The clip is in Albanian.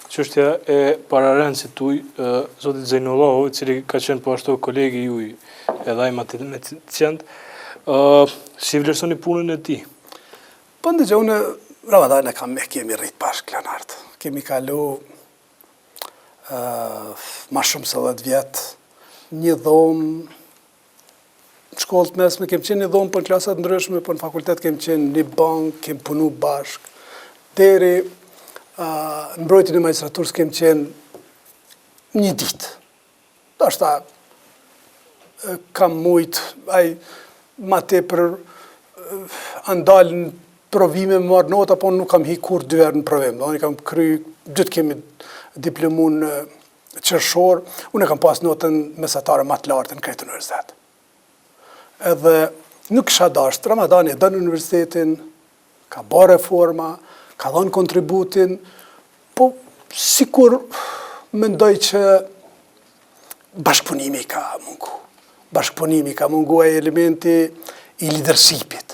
çështja e pararendësit tuaj, zotit Zejnullahu, i cili ka qenë po ashtu kolegi juaj, edhe ai matematikant, si vlerësoni punën e tij? Po ndëgjoj, unë Ramadan e kam me kemi rrit bashkë Leonard. Kemi kalu ma shumë se 10 vjet, një dhomë, në shkollë të mesme kemi qenë një dhomë për në klasat ndryshme, për në fakultet kemi qenë një bank, kemi punu bashkë, deri në mbrojtjen e magjistraturës kemi qenë një ditë. Dashta kam mujt, ai ma tepër andalën provime më marrë nota, po nuk kam hi kur 2 herë në provim. Unë kam kry, dytë kemi diplomun qershor, unë kam pas notën mesatare më të lartë në krejt universitet. Edhe nuk kisha dasht, Ramadani e dënë universitetin, ka bërë reforma, ka dhënë kontributin, po sikur mendoj që bashkëpunimi ka mungu. Bashkëpunimi ka mungu e elementi i leadershipit.